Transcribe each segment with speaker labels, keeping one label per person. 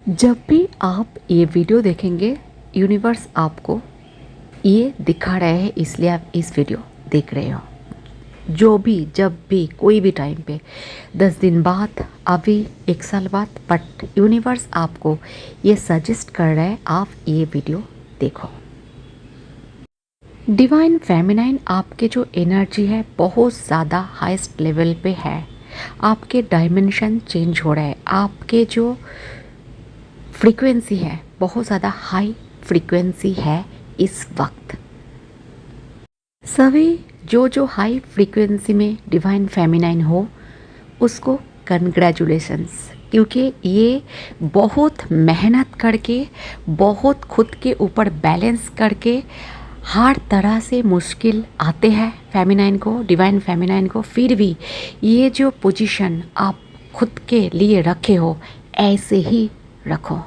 Speaker 1: जब भी आप ये वीडियो देखेंगे, यूनिवर्स आपको ये दिखा रहे हैं, इसलिए आप इस वीडियो देख रहे हो। जो भी, जब भी, कोई भी टाइम पे, 10 दिन बाद, अभी, 1 साल बाद, बट यूनिवर्स आपको ये सजेस्ट कर रहा है आप ये वीडियो देखो। डिवाइन फेमिनाइन आपके जो एनर्जी है बहुत ज़्यादा हाईएस्ट लेवल पे है। आपके डायमेंशन चेंज हो रहा है। आपके जो फ्रीक्वेंसी है बहुत ज़्यादा हाई फ्रीक्वेंसी है इस वक्त। सभी जो हाई फ्रीक्वेंसी में डिवाइन फेमिनाइन हो उसको कंग्रेचुलेशंस, क्योंकि ये बहुत मेहनत करके, बहुत खुद के ऊपर बैलेंस करके, हर तरह से मुश्किल आते हैं फेमिनाइन को, डिवाइन फेमिनाइन को, फिर भी ये जो पोजीशन आप खुद के लिए रखे हो ऐसे ही रखो।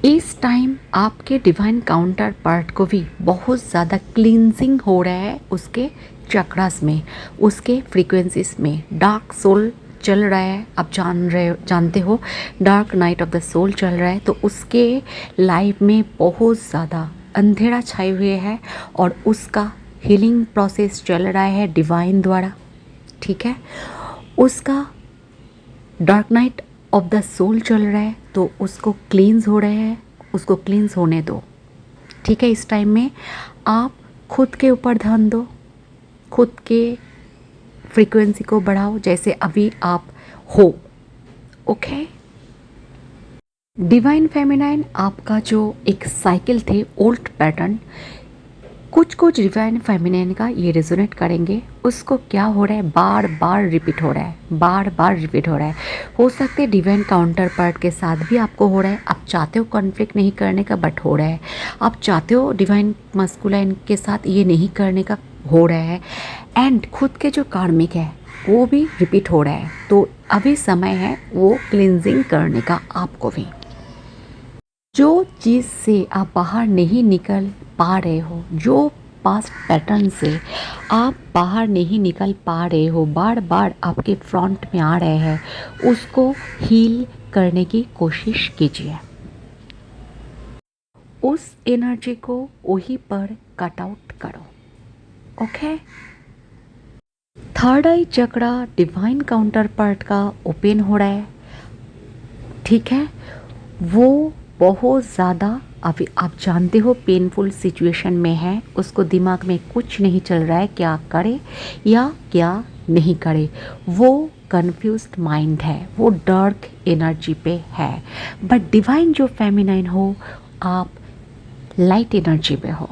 Speaker 1: इस टाइम आपके डिवाइन काउंटर पार्ट को भी बहुत ज़्यादा क्लींजिंग हो रहा है उसके चक्रास में, उसके फ्रीक्वेंसीज में। डार्क सोल चल रहा है, आप जानते हो dark night of the soul चल रहा है, तो उसके लाइफ में बहुत ज़्यादा अंधेरा छाए हुए है और उसका हीलिंग प्रोसेस चल रहा है डिवाइन द्वारा। ठीक है, उसका dark night of the soul चल रहा है, तो उसको क्लींस हो रहे हैं, उसको क्लींस होने दो। ठीक है, इस टाइम में आप खुद के ऊपर ध्यान दो, खुद के फ्रीक्वेंसी को बढ़ाओ जैसे अभी आप हो। ओके, डिवाइन फेमिनाइन आपका जो एक साइकिल थे ओल्ड पैटर्न, कुछ डिवाइन फेमिनाइन का ये रेजोनेट करेंगे। उसको क्या हो रहा है, बार बार रिपीट हो रहा है, बार बार रिपीट हो रहा है। हो सकते हैं डिवाइन काउंटर पार्ट के साथ भी आपको हो रहा है। आप चाहते हो कॉन्फ्लिक्ट नहीं करने का, बट हो रहा है। आप चाहते हो डिवाइन मस्कुलाइन के साथ ये नहीं करने का, हो रहा है। एंड खुद के जो कार्मिक है वो भी रिपीट हो रहा है। तो अभी समय है वो क्लिनजिंग करने का आपको भी। जो चीज़ से आप बाहर नहीं निकल पा रहे हो, जो पास्ट पैटर्न से आप बाहर नहीं निकल पा रहे हो, बार बार आपके फ्रंट में आ रहे हैं, उसको हील करने की कोशिश कीजिए। उस एनर्जी को वहीं पर कट आउट करो। ओके, थर्ड आई चक्रा डिवाइन काउंटर पार्ट का ओपन हो रहा है। ठीक है, वो बहुत ज़्यादा अभी आप जानते हो पेनफुल सिचुएशन में है। उसको दिमाग में कुछ नहीं चल रहा है क्या करे या क्या नहीं करे। वो कंफ्यूज्ड माइंड है, वो डार्क एनर्जी पे है। बट डिवाइन जो फेमिनाइन हो, आप लाइट एनर्जी पे हो,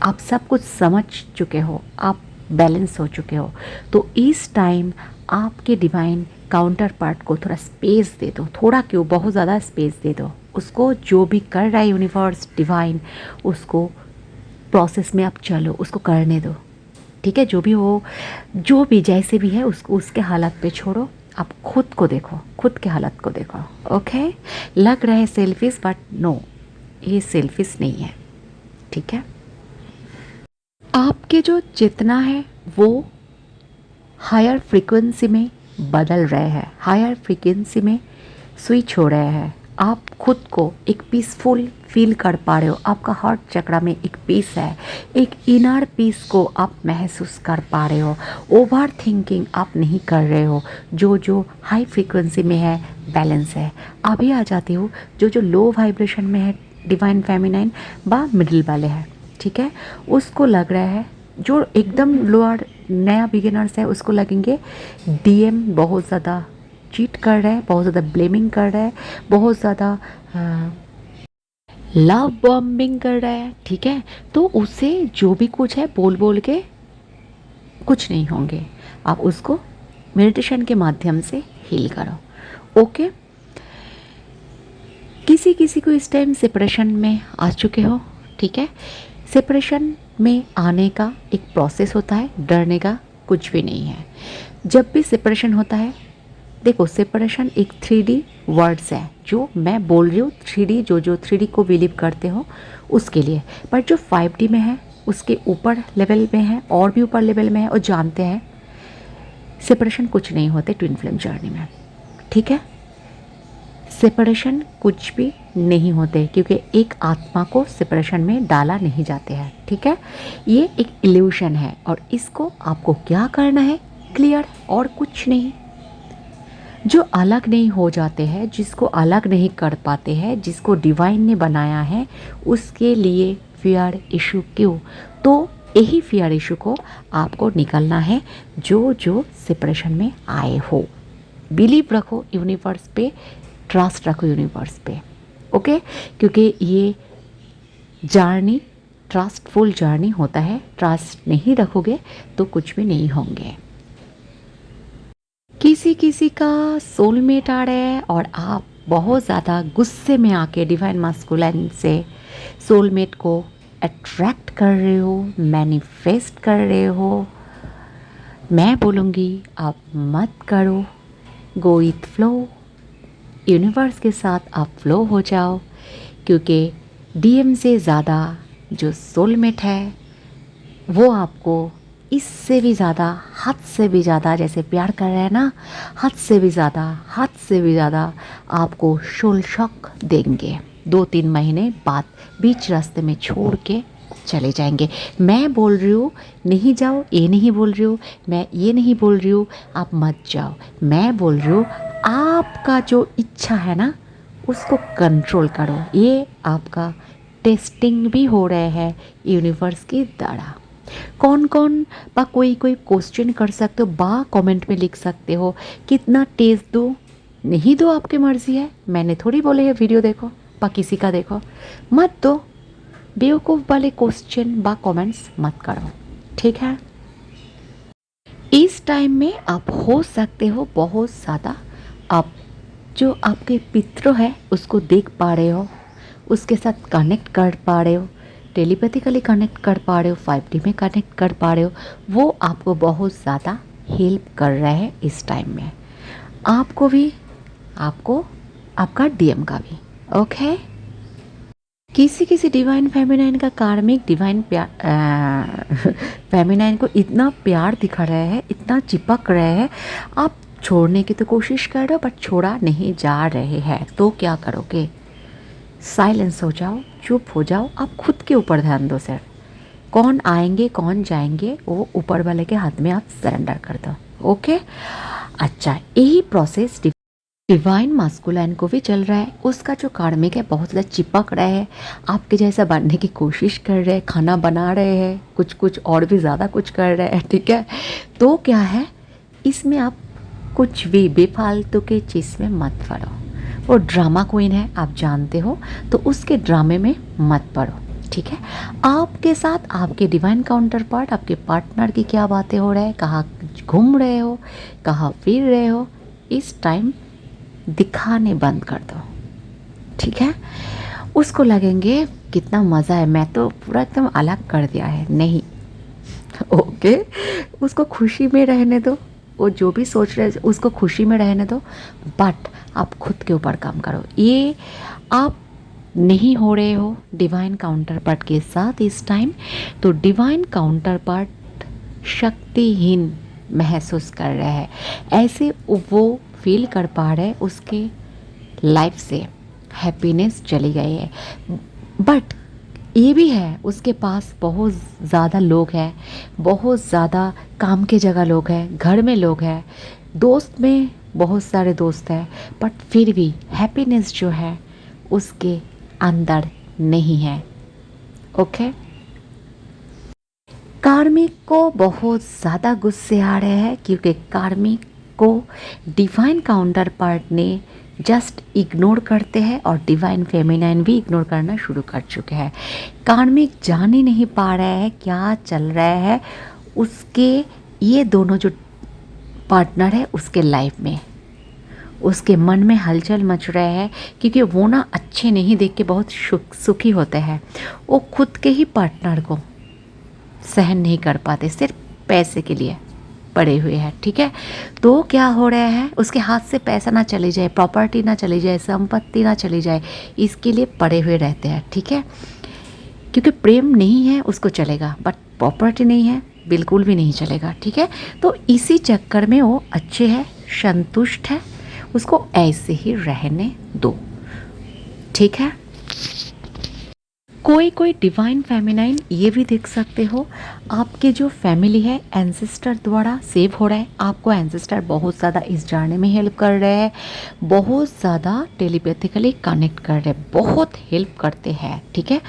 Speaker 1: आप सब कुछ समझ चुके हो, आप बैलेंस हो चुके हो। तो इस टाइम आपके डिवाइन काउंटर पार्ट को थोड़ा स्पेस दे दो, थोड़ा क्यों, बहुत ज़्यादा स्पेस दे दो उसको। जो भी कर रहा है यूनिवर्स डिवाइन, उसको प्रोसेस में आप चलो, उसको करने दो। ठीक है, जो भी हो, जो भी जैसे भी है उसको उसके हालत पे छोड़ो। आप खुद को देखो, खुद के हालत को देखो। ओके, लग रहा है सेल्फिश, बट नो, ये सेल्फिश नहीं है। ठीक है, आपके जो चेतना है वो हायर फ्रीक्वेंसी में बदल रहे हैं, हायर फ्रीक्वेंसी में स्विच हो रहे हैं। आप खुद को एक पीसफुल फील कर पा रहे हो। आपका हार्ट चक्रा में एक पीस है, एक इनर पीस को आप महसूस कर पा रहे हो। ओवर थिंकिंग आप नहीं कर रहे हो। जो हाई फ्रीक्वेंसी में है बैलेंस है। अभी आ जाती हूँ जो लो वाइब्रेशन में है डिवाइन फेमिनाइन बा मिडिल वाले हैं। ठीक है, उसको लग रहा है, जो एकदम लोअर नया बिगिनर्स है उसको लगेंगे डीएम बहुत ज़्यादा चीट कर रहा है, बहुत ज़्यादा ब्लेमिंग कर रहा है, बहुत ज़्यादा लव बॉम्बिंग कर रहा है। ठीक है, तो उससे जो भी कुछ है बोल बोल के कुछ नहीं होंगे। आप उसको मेडिटेशन के माध्यम से हील करो। ओके, किसी किसी को इस टाइम सेपरेशन में आ चुके हो। ठीक है, सेपरेशन में आने का एक प्रोसेस होता है, डरने का कुछ भी नहीं है। जब भी सेपरेशन होता है, देखो सेपरेशन एक 3D वर्ड्स है जो मैं बोल रही हूँ, 3D जो 3D को बिलीव करते हो उसके लिए। पर जो 5D में है उसके ऊपर लेवल में है, और भी ऊपर लेवल में है, और जानते हैं सेपरेशन कुछ नहीं होते ट्विन फ्लेम जर्नी में। ठीक है, सेपरेशन कुछ भी नहीं होते, क्योंकि एक आत्मा को सेपरेशन में डाला नहीं जाते हैं, ठीक है। ये एक इल्यूशन है और इसको आपको क्या करना है, क्लियर, और कुछ नहीं। जो अलग नहीं हो जाते हैं, जिसको अलग नहीं कर पाते हैं, जिसको डिवाइन ने बनाया है, उसके लिए फियर इशू क्यों? तो यही फियर इशू को आपको निकलना है, जो जो सेपरेशन में आए हो। बिलीव रखो यूनिवर्स पे, ट्रस्ट रखो यूनिवर्स पे, ओके। क्योंकि ये जर्नी ट्रस्टफुल जर्नी होता है, ट्रस्ट नहीं रखोगे तो कुछ भी नहीं होंगे। किसी किसी का सोलमेट आ रहा है और आप बहुत ज़्यादा गुस्से में आके डिवाइन मास्कुलिन से सोलमेट को अट्रैक्ट कर रहे हो, मैनिफेस्ट कर रहे हो। मैं बोलूँगी आप मत करो, गो विथ फ्लो, यूनिवर्स के साथ आप फ्लो हो जाओ। क्योंकि डीएम से ज़्यादा जो सोलमेट है वो आपको इससे भी ज़्यादा, हद से भी ज़्यादा, जैसे प्यार कर रहे हैं ना, हद से भी ज़्यादा, हद से भी ज़्यादा आपको सोल शॉक देंगे। 2-3 महीने बाद बीच रास्ते में छोड़ के चले जाएंगे। मैं बोल रही हूँ नहीं जाओ, ये नहीं बोल रही हूँ, मैं ये नहीं बोल रही हूँ आप मत जाओ। मैं बोल रही हूँ आपका जो इच्छा है ना उसको कंट्रोल करो। ये आपका टेस्टिंग भी हो रहे हैं यूनिवर्स की द्वारा। कौन कौन बा कोई कोई क्वेश्चन कर सकते हो, बा कमेंट में लिख सकते हो कितना टेस्ट दो, नहीं दो आपकी मर्जी है। मैंने थोड़ी बोले है वीडियो देखो बा किसी का देखो, मत दो। बेवकूफ़ वाले क्वेश्चन बा कमेंट्स मत करो, ठीक है। इस टाइम में आप हो सकते हो बहुत ज़्यादा, आप जो आपके पितरों है उसको देख पा रहे हो, उसके साथ कनेक्ट कर पा रहे हो, टेलीपैथिकली कनेक्ट कर पा रहे हो, 5D में कनेक्ट कर पा रहे हो। वो आपको बहुत ज़्यादा हेल्प कर रहा है इस टाइम में, आपको भी, आपको, आपका डीएम का भी, ओके। किसी किसी डिवाइन फेमिनाइन का कार्मिक डिवाइन प्यार फेमिनाइन को इतना प्यार दिखा रहे हैं, इतना चिपक रहे हैं, आप छोड़ने की तो कोशिश कर रहे हो बट छोड़ा नहीं जा रहे हैं। तो क्या करोगे, साइलेंस हो जाओ, चुप हो जाओ, आप खुद के ऊपर ध्यान दो सर। कौन आएंगे कौन जाएंगे वो ऊपर वाले के हाथ में आप सरेंडर कर दो, ओके। अच्छा, यही प्रोसेस डिवाइन मास्कुलाइन को भी चल रहा है। उसका जो कार्मिक है बहुत ज़्यादा चिपक रहा है, आपके जैसा बनने की कोशिश कर रहे हैं, खाना बना रहे हैं, कुछ कुछ और भी ज़्यादा कुछ कर रहे हैं, ठीक है। तो क्या है, इसमें आप कुछ भी बेफालतू के चीज़ में मत पड़ो। वो ड्रामा क्वीन है आप जानते हो, तो उसके ड्रामे में मत पड़ो, ठीक है। आपके साथ आपके डिवाइन काउंटर पार्ट, आपके पार्टनर की क्या बातें हो रहा है, कहाँ घूम रहे हो, कहाँ फिर रहे हो, इस टाइम दिखाने बंद कर दो, ठीक है। उसको लगेंगे कितना मज़ा है, मैं तो पूरा एकदम अलग कर दिया है, नहीं, ओके। उसको खुशी में रहने दो, वो जो भी सोच रहे उसको खुशी में रहने दो, बट आप खुद के ऊपर काम करो। ये आप नहीं हो रहे हो डिवाइन काउंटर पार्ट के साथ इस टाइम, तो डिवाइन काउंटर पार्ट शक्तिहीन महसूस कर रहा है, ऐसे वो फील कर पा रहे हैं उसके लाइफ से हैप्पीनेस चली गई है। बट ये भी है उसके पास बहुत ज़्यादा लोग हैं, बहुत ज़्यादा काम के जगह लोग हैं, घर में लोग हैं, दोस्त में बहुत सारे दोस्त हैं, बट फिर भी हैप्पीनेस जो है उसके अंदर नहीं है, ओके। कार्मिक को बहुत ज़्यादा गुस्से आ रहे हैं, क्योंकि कार्मिक को डिवाइन काउंटर पार्ट ने जस्ट इग्नोर करते हैं और डिवाइन फेमिनाइन भी इग्नोर करना शुरू कर चुके हैं। कार्मिक जान ही नहीं पा रहे हैं क्या चल रहा है उसके, ये दोनों जो पार्टनर है उसके लाइफ में, उसके मन में हलचल मच रहे हैं, क्योंकि वो ना अच्छे नहीं देख के बहुत सुखी होते हैं। वो खुद के ही पार्टनर को सहन नहीं कर पाते, सिर्फ पैसे के लिए पड़े हुए हैं, ठीक है। तो क्या हो रहा है, उसके हाथ से पैसा ना चले जाए, प्रॉपर्टी ना चली जाए, संपत्ति ना चली जाए, इसके लिए पड़े हुए रहते हैं, ठीक है। क्योंकि प्रेम नहीं है उसको चलेगा, बट प्रॉपर्टी नहीं है बिल्कुल भी नहीं चलेगा, ठीक है। तो इसी चक्कर में वो अच्छे है, संतुष्ट है, उसको ऐसे ही रहने दो, ठीक है। कोई कोई डिवाइन फेमिनाइन ये भी देख सकते हो, आपके जो फैमिली है एंसेस्टर द्वारा सेव हो रहा है, आपको एंसेस्टर बहुत ज़्यादा इस जाने में हेल्प कर रहे हैं, बहुत ज़्यादा टेलीपैथिकली कनेक्ट कर रहे हैं, बहुत हेल्प करते हैं, ठीक है।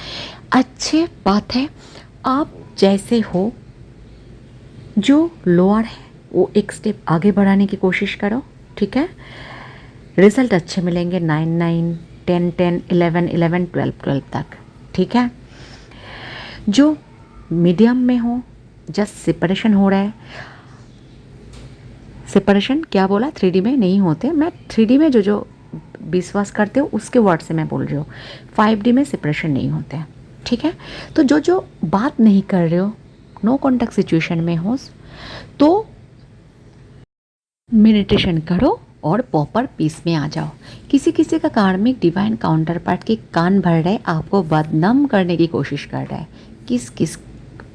Speaker 1: अच्छे बात है, आप जैसे हो जो लोअर है वो एक स्टेप आगे बढ़ाने की कोशिश करो, ठीक है। रिजल्ट अच्छे मिलेंगे 9 9 10 10 11 11 12 12 तक, ठीक है। जो मीडियम में हो, जस्ट सेपरेशन हो रहा है, सेपरेशन क्या बोला 3D में नहीं होते, मैं 3D में जो जो विश्वास करते हो उसके वर्ड से मैं बोल रही हूँ, 5D में सेपरेशन नहीं होते हैं, ठीक है। तो जो जो बात नहीं कर रहे हो, नो कॉन्टैक्ट सिचुएशन में हो, तो मेडिटेशन करो और प्रॉपर पीस में आ जाओ। किसी किसी का कार्मिक डिवाइन काउंटर पार्ट के कान भर रहे, आपको बदनाम करने की कोशिश कर रहा है, किस किस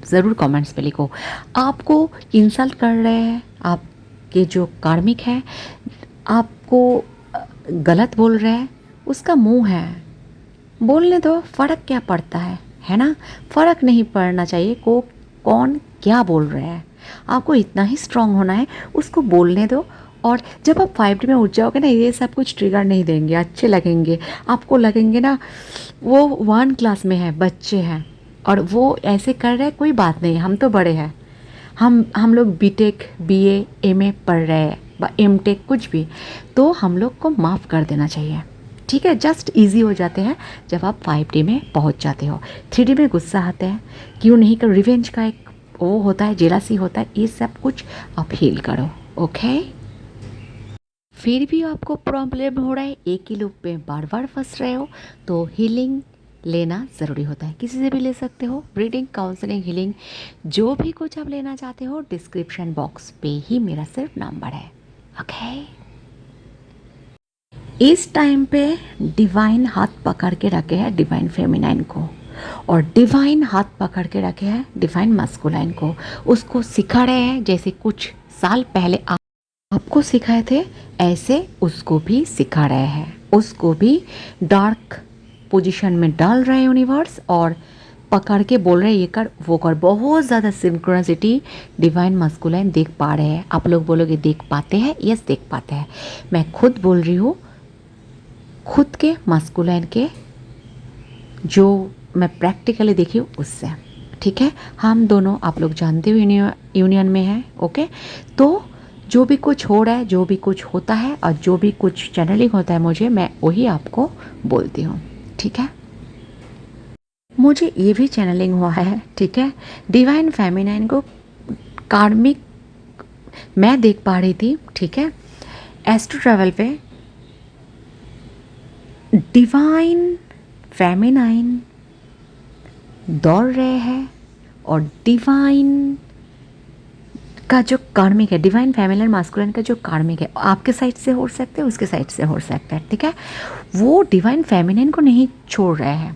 Speaker 1: ज़रूर कमेंट्स पे लिखो। आपको इंसल्ट कर रहे हैं, आपके जो कार्मिक है आपको गलत बोल रहे हैं, उसका मुंह है, बोलने दो, फ़र्क क्या पड़ता है ना। फ़र्क नहीं पड़ना चाहिए को कौन क्या बोल रहे हैं, आपको इतना ही स्ट्रांग होना है, उसको बोलने दो। और जब आप 5D में उठ जाओगे ना, ये सब कुछ ट्रिगर नहीं देंगे, अच्छे लगेंगे आपको, लगेंगे ना वो 1 क्लास में है, बच्चे हैं और वो ऐसे कर रहे हैं, कोई बात नहीं, हम तो बड़े हैं, हम लोग बीटेक BA MA पढ़ रहे हैं, MTech कुछ भी, तो हम लोग को माफ़ कर देना चाहिए, ठीक है। जस्ट इजी हो जाते हैं जब आप 5D में पहुंच जाते हो। 3D में गुस्सा आता है, क्यों नहीं कर, रिवेंज का एक वो होता है, जेलासी होता है, ये सब कुछ आप हील करो, ओके। फिर भी आपको प्रॉब्लम हो रहा है, एक ही लूप में बार बार फंस रहे हो, तो हीलिंग लेना ज़रूरी होता है, किसी से भी ले सकते हो, रीडिंग, काउंसलिंग, हीलिंग, जो भी कुछ आप लेना चाहते हो, डिस्क्रिप्शन बॉक्स पे ही मेरा सिर्फ नंबर है, ओके। इस टाइम पे डिवाइन हाथ पकड़ के रखे हैं डिवाइन फेमिनाइन को, और डिवाइन हाथ पकड़ के रखे हैं डिवाइन मस्कुलाइन को, उसको सिखा रहे हैं जैसे कुछ साल पहले आपको सिखाए थे, ऐसे उसको भी सिखा रहे हैं, उसको भी डार्क पोजीशन में डाल रहे हैं यूनिवर्स, और पकड़ के बोल रहे हैं ये कर वो कर, बहुत ज़्यादा सिंक्रोनिसिटी डिवाइन मस्कुलाइन देख पा रहे हैं। आप लोग बोलोगे देख पाते हैं, यस देख पाते हैं, मैं खुद बोल रही हूँ, खुद के मस्कुलाइन के जो मैं प्रैक्टिकली देखी हूँ उससे, ठीक है। हम दोनों आप लोग जानते हो यूनियन में हैं, ओके। तो जो भी कुछ हो रहा है, जो भी कुछ होता है और जो भी कुछ चैनलिंग होता है मुझे, मैं वही आपको बोलती हूँ, ठीक है। मुझे ये भी चैनलिंग हुआ है, ठीक है, डिवाइन फेमिनाइन को कार्मिक मैं देख पा रही थी, ठीक है। एस्ट्रो ट्रैवल पे डिवाइन फेमिनाइन दौड़ रहे हैं, और डिवाइन का जो कार्मिक है, डिवाइन फेमिनाइन मास्कुलिन का जो कार्मिक है, आपके साइड से हो सकते हैं, उसके साइड से हो सकता है, ठीक है। वो डिवाइन फेमिनाइन को नहीं छोड़ रहे हैं,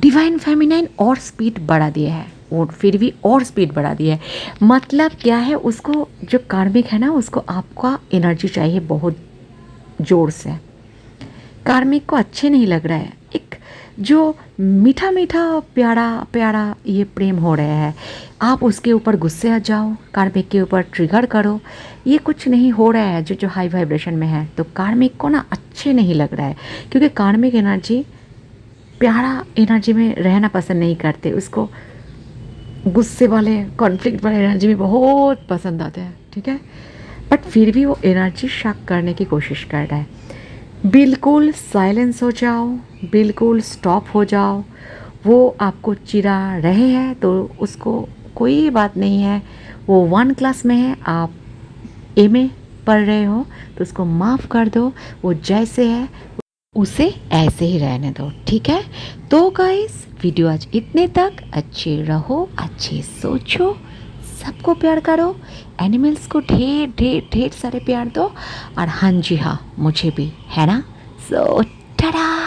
Speaker 1: डिवाइन फेमिनाइन और स्पीड बढ़ा दिया है, और फिर भी और स्पीड बढ़ा दिया है। मतलब क्या है, उसको जो कार्मिक है ना, उसको आपका एनर्जी चाहिए बहुत ज़ोर से, कार्मिक को अच्छे नहीं लग रहा है, एक जो मीठा मीठा प्यारा प्यारा ये प्रेम हो रहा है, आप उसके ऊपर गुस्से आ जाओ, कार्मिक के ऊपर ट्रिगर करो, ये कुछ नहीं हो रहा है जो जो हाई वाइब्रेशन में है, तो कार्मिक को ना अच्छे नहीं लग रहा है, क्योंकि कार्मिक एनर्जी प्यारा एनर्जी में रहना पसंद नहीं करते, उसको गुस्से वाले कॉन्फ्लिक्ट वाले एनर्जी में बहुत पसंद आते हैं, ठीक है। बट फिर भी वो एनर्जी शक करने की कोशिश कर रहा है। बिल्कुल साइलेंस हो जाओ, बिल्कुल स्टॉप हो जाओ, वो आपको चिढ़ा रहे हैं तो उसको कोई बात नहीं है, वो 1 क्लास में है, आप MA पढ़ रहे हो, तो उसको माफ़ कर दो, वो जैसे है उसे ऐसे ही रहने दो, ठीक है। तो गाइस वीडियो आज इतने तक, अच्छे रहो, अच्छे सोचो, सबको प्यार करो, एनिमल्स को ढेर ढेर ढेर सारे प्यार दो, और हाँ जी हाँ मुझे भी, है ना। सो टाटा।